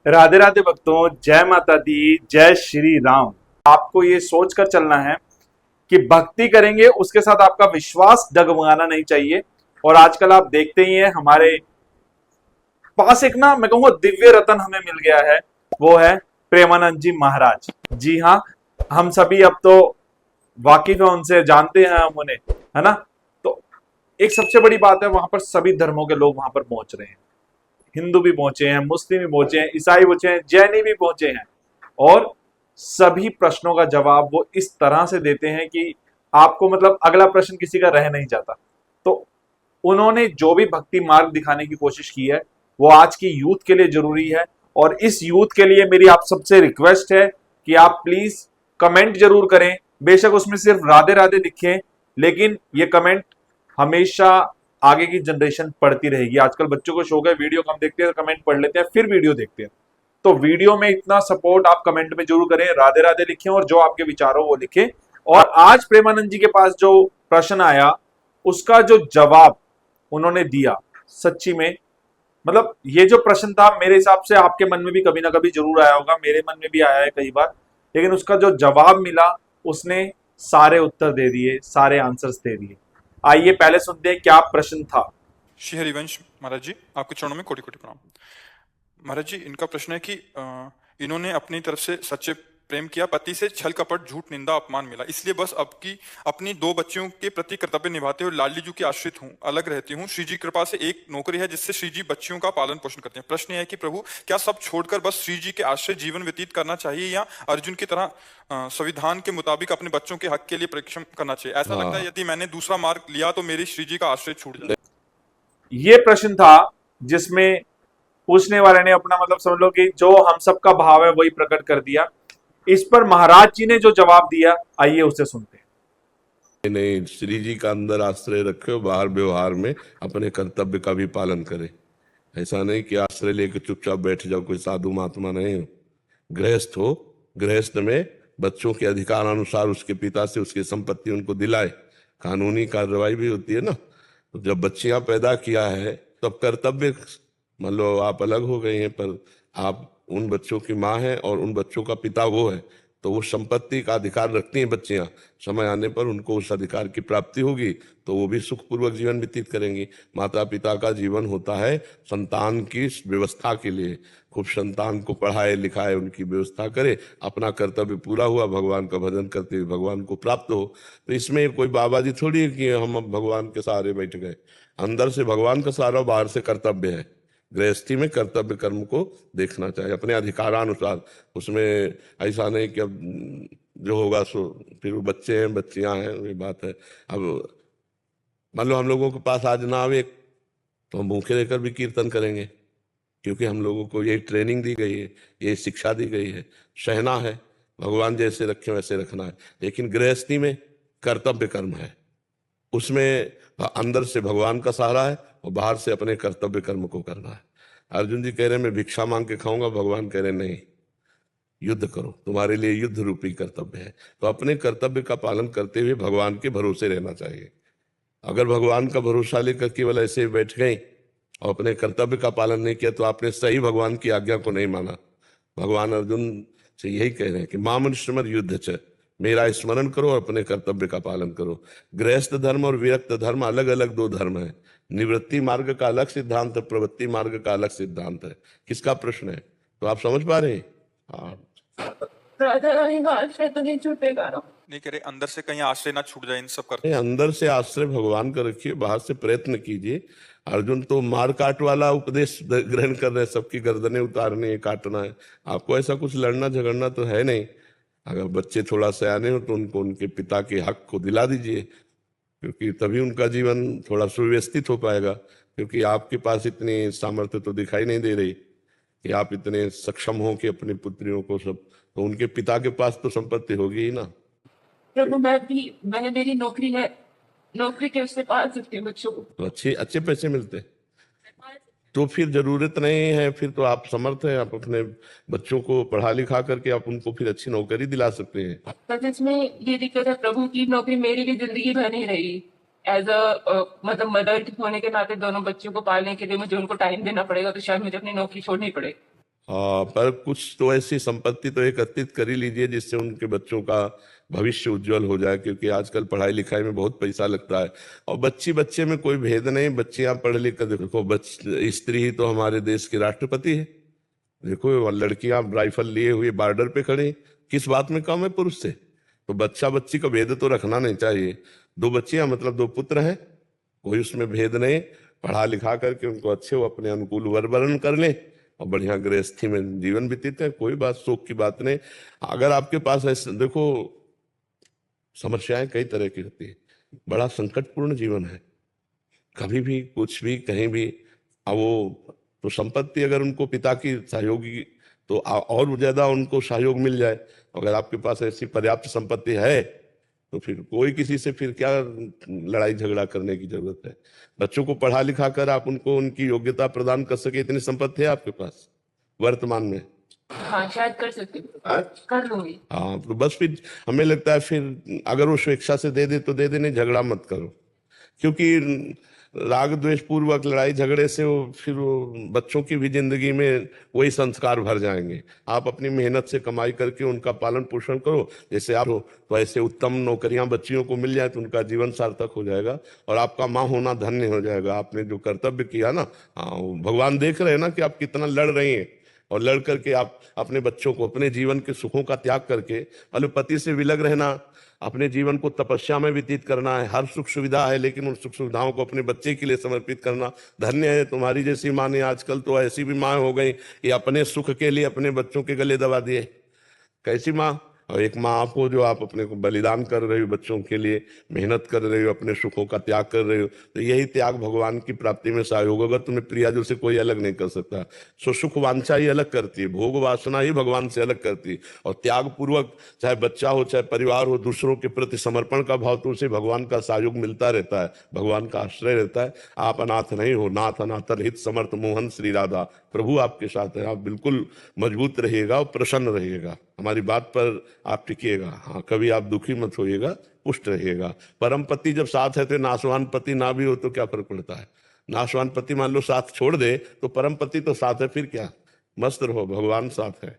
राधे राधे भक्तों, जय माता दी, जय श्री राम। आपको ये सोचकर चलना है कि भक्ति करेंगे उसके साथ आपका विश्वास डगमगाना नहीं चाहिए। और आजकल आप देखते ही हैं हमारे पास एक ना मैं कहूंगा दिव्य रतन हमें मिल गया है, वो है प्रेमानंद जी महाराज। जी हाँ, हम सभी अब तो वाकिफ है उनसे, जानते हैं हम उन्हें, है ना। तो एक सबसे बड़ी बात है, वहां पर सभी धर्मों के लोग वहां पर पहुंच रहे हैं। हिंदू भी पहुंचे हैं, मुस्लिम भी पहुंचे हैं, ईसाई पहुंचे हैं, जैनी भी पहुंचे हैं। और सभी प्रश्नों का जवाब वो इस तरह से देते हैं कि आपको मतलब अगला प्रश्न किसी का रह नहीं जाता। तो उन्होंने जो भी भक्ति मार्ग दिखाने की कोशिश की है वो आज की यूथ के लिए जरूरी है। और इस यूथ के लिए मेरी आप सबसे रिक्वेस्ट है कि आप प्लीज कमेंट जरूर करें। बेशक उसमें सिर्फ राधे राधे दिखे, लेकिन ये कमेंट हमेशा आगे की जनरेशन पढ़ती रहेगी। आजकल बच्चों को शौक है, वीडियो कम देखते हैं, कमेंट पढ़ लेते हैं, फिर वीडियो देखते हैं। तो वीडियो में इतना सपोर्ट आप कमेंट में जरूर करें, राधे राधे लिखें और जो आपके विचार हो वो लिखें। और आज प्रेमानंद जी के पास जो प्रश्न आया उसका जो जवाब उन्होंने दिया, सच्ची में मतलब ये जो प्रश्न था मेरे हिसाब से आपके मन में भी कभी ना कभी जरूर आया होगा, मेरे मन में भी आया है कई बार। लेकिन उसका जो जवाब मिला, उसने सारे उत्तर दे दिए, सारे आंसर्स दे दिए। आइए पहले सुनते हैं क्या प्रश्न था। श्री हरिवंश महाराज जी, आपके चरणों में कोटि कोटि प्रणाम। महाराज जी, इनका प्रश्न है कि इन्होंने अपनी तरफ से सच्चे प्रेम किया, पति से छल कपट झूठ निंदा अपमान मिला, इसलिए बस अब की अपनी दो बच्चियों के प्रति कर्तव्य निभाते हुए लाडली जी की आश्रित हूँ, अलग रहती हूँ। श्री जी कृपा से एक नौकरी है जिससे श्री जी बच्चियों का पालन पोषण करते हैं। प्रश्न यह है कि प्रभु, क्या सब छोड़कर बस श्री जी के आश्रय जीवन व्यतीत करना चाहिए या अर्जुन की तरह संविधान के मुताबिक अपने बच्चों के हक के लिए परिश्रम करना चाहिए? ऐसा लगता है यदि मैंने दूसरा मार्ग लिया तो मेरी श्री जी का आश्रय छूट जाए। ये प्रश्न था जिसमें पूछने वाले ने अपना मतलब समझ लो कि जो हम सबका भाव है वही प्रकट कर दिया। इस पर महाराज जी ने जो जवाब दिया, आइए उसे सुनते हैं। नहीं, श्री जी का अंदर आश्रय रखे, बाहर व्यवहार में अपने कर्तव्य का भी पालन करे। ऐसा नहीं कि आश्रय लेके चुपचाप बैठ जाओ, कोई साधु महात्मा नहीं हो। गृहस्थ हो, गृहस्थ में बच्चों के अधिकार अनुसार उसके पिता से उसकी संपत्ति उनको दिलाए, कानूनी कार्रवाई भी होती है ना। तो जब बच्चियां पैदा किया है तब कर्तव्य, मान लो आप अलग हो गई हैं पर आप उन बच्चों की माँ हैं और उन बच्चों का पिता वो है, तो वो संपत्ति का अधिकार रखती हैं बच्चियां। समय आने पर उनको उस अधिकार की प्राप्ति होगी तो वो भी सुखपूर्वक जीवन व्यतीत करेंगी। माता पिता का जीवन होता है संतान की व्यवस्था के लिए, खूब संतान को पढ़ाए लिखाए, उनकी व्यवस्था करे, अपना कर्तव्य पूरा हुआ, भगवान का भजन करते हुए भगवान को प्राप्त हो। तो इसमें कोई बाबा जी थोड़ी है कि हम अब भगवान के सहारे बैठ गए। अंदर से भगवान का सहारा, बाहर से कर्तव्य है। गृहस्थी में कर्तव्य कर्म को देखना चाहिए अपने अधिकारानुसार। उसमें ऐसा नहीं कि अब जो होगा सो, फिर वो बच्चे हैं बच्चियां हैं, ये बात है। अब मान लो हम लोगों के पास आज ना आवे तो हम भूखे रहकर भी कीर्तन करेंगे, क्योंकि हम लोगों को ये ट्रेनिंग दी गई है, ये शिक्षा दी गई है, सहना है, भगवान जैसे रखे वैसे रखना है। लेकिन गृहस्थी में कर्तव्य कर्म है, उसमें अंदर से भगवान का सहारा है और बाहर से अपने कर्तव्य कर्म को करना है। अर्जुन जी कह रहे हैं मैं भिक्षा मांग के खाऊंगा, भगवान कह रहे नहीं, युद्ध करो, तुम्हारे लिए युद्ध रूपी कर्तव्य है। तो अपने कर्तव्य का पालन करते हुए भगवान के भरोसे रहना चाहिए। अगर भगवान का भरोसा लेकर केवल ऐसे बैठ गए और अपने कर्तव्य का पालन नहीं किया तो आपने सही भगवान की आज्ञा को नहीं माना। भगवान अर्जुन से यही कह रहे हैं कि मामनुष्यमर युद्ध च, मेरा स्मरण करो और अपने कर्तव्य का पालन करो। गृहस्थ धर्म और विरक्त धर्म अलग अलग दो धर्म है। निवृत्ति मार्ग का अलग सिद्धांत है, प्रवृत्ति मार्ग का अलग सिद्धांत है। किसका प्रश्न है तो आप समझ पा रहे हैं? हाँ, राधा रानी का आश्रय तो नहीं छूटेगा ना? नहीं कह रहे अंदर से कहीं आश्रय ना छूट जाए इन सब कर। अंदर से आश्रय भगवान का रखिए, बाहर से प्रयत्न कीजिए। अर्जुन तो मार काट वाला उपदेश ग्रहण कर रहे हैं, सबकी गर्दनें उतारनी है, काटना है। आपको ऐसा कुछ लड़ना झगड़ना तो है नहीं। अगर बच्चे थोड़ा सयाने हो तो उनको उनके पिता के हक को दिला दीजिए, क्योंकि तभी उनका जीवन थोड़ा सुव्यवस्थित हो पाएगा। क्योंकि आपके पास इतनी सामर्थ्य तो दिखाई नहीं दे रही कि आप इतने सक्षम हो कि अपनी पुत्रियों को सब, तो उनके पिता के पास तो संपत्ति होगी ही ना। प्रभु, मैंने मेरी नौकरी है, नौकरी के उससे पाल सकती हूँ बच्चों को। तो अच्छे अच्छे पैसे मिलते हैं तो फिर जरूरत नहीं है, फिर तो आप समर्थ हैं, आप अपने बच्चों को पढ़ा लिखा करके आप उनको फिर अच्छी नौकरी दिला सकते हैं। पर इसमें ये दिक्कत है प्रभु की नौकरी मेरी भी जिंदगी भर नहीं रही। एज मतलब मदर होने के नाते दोनों बच्चों को पालने के लिए मुझे उनको टाइम देना पड़ेगा, तो शायद मुझे अपनी नौकरी छोड़नी पड़े। पर कुछ तो ऐसी संपत्ति तो एकत्रित कर ही लीजिए जिससे उनके बच्चों का भविष्य उज्जवल हो जाए, क्योंकि आजकल पढ़ाई लिखाई में बहुत पैसा लगता है। और बच्ची बच्चे में कोई भेद नहीं, बच्चियां पढ़ लिख कर देखो, स्त्री ही तो हमारे देश की राष्ट्रपति है। देखो लड़कियां राइफल लिए हुए बॉर्डर पे खड़ी, किस बात में कम है पुरुष से? तो बच्चा बच्ची का भेद तो रखना नहीं चाहिए। दो बच्चियां मतलब दो पुत्र हैं, कोई उसमें भेद नहीं। पढ़ा लिखा करके उनको अच्छे वो अपने अनुकूल वर वर्ण कर ले और बढ़िया गृहस्थी में जीवन व्यतीत है, कोई बात शोक की बात नहीं। अगर आपके पास ऐसे देखो, समस्याएं कई तरह की होती है, बड़ा संकटपूर्ण जीवन है, कभी भी कुछ भी कहीं भी। अब वो तो संपत्ति अगर उनको पिता की सहयोगी तो और ज्यादा उनको सहयोग मिल जाए। अगर आपके पास ऐसी पर्याप्त संपत्ति है तो फिर कोई किसी से फिर क्या लड़ाई झगड़ा करने की जरूरत है। बच्चों को पढ़ा लिखा कर आप उनको उनकी योग्यता प्रदान कर सके, इतनी संपत्ति है आपके पास वर्तमान में। हाँ शायद कर सकती हूँ, कर लूंगी। हाँ तो बस फिर हमें लगता है फिर अगर वो स्वेच्छा से दे दे तो दे देने, झगड़ा मत करो, क्योंकि राग द्वेष पूर्वक लड़ाई झगड़े से फिर वो बच्चों की भी जिंदगी में वही संस्कार भर जाएंगे। आप अपनी मेहनत से कमाई करके उनका पालन पोषण करो, जैसे आप हो तो ऐसे उत्तम नौकरियां बच्चियों को मिल जाए तो उनका जीवन सार्थक हो जाएगा और आपका माँ होना धन्य हो जाएगा। आपने जो कर्तव्य किया ना, हाँ भगवान देख रहे हैं ना कि आप कितना लड़ रही हैं, और लड़ करके आप अपने बच्चों को अपने जीवन के सुखों का त्याग करके, मतलब पति से विलग रहना, अपने जीवन को तपस्या में व्यतीत करना है। हर सुख सुविधा है लेकिन उन सुख सुविधाओं को अपने बच्चे के लिए समर्पित करना, धन्य है। तुम्हारी जैसी माँ ने, आजकल तो ऐसी भी माँ हो गई कि अपने सुख के लिए अपने बच्चों के गले दबा दिए। कैसी माँ? और एक माँ आप हो जो आप अपने को बलिदान कर रहे हो, बच्चों के लिए मेहनत कर रहे हो, अपने सुखों का त्याग कर रहे हो, तो यही त्याग भगवान की प्राप्ति में सहयोग होगा। तुम्हें प्रियाजों से कोई अलग नहीं कर सकता। सो सुख वांछा ही अलग करती है, भोग वासना ही भगवान से अलग करती है। और त्याग पूर्वक चाहे बच्चा हो चाहे परिवार हो, दूसरों के प्रति समर्पण का भाव, तो उसे भगवान का सहयोग मिलता रहता है, भगवान का आश्रय रहता है। आप अनाथ नहीं हो, नाथ अनाथर हित समर्थ मोहन श्री राधा, प्रभु आपके साथ है। आप बिल्कुल मजबूत रहिएगा और प्रसन्न रहिएगा, हमारी बात पर आप टिकिएगा। हाँ कभी आप दुखी मत होइएगा, पुष्ट रहिएगा। परम पति जब साथ है तो नाशवान पति ना भी हो तो क्या फर्क पड़ता है। नाशवान पति मान लो साथ छोड़ दे तो परम पति तो साथ है, फिर क्या, मस्त रहो, भगवान साथ है।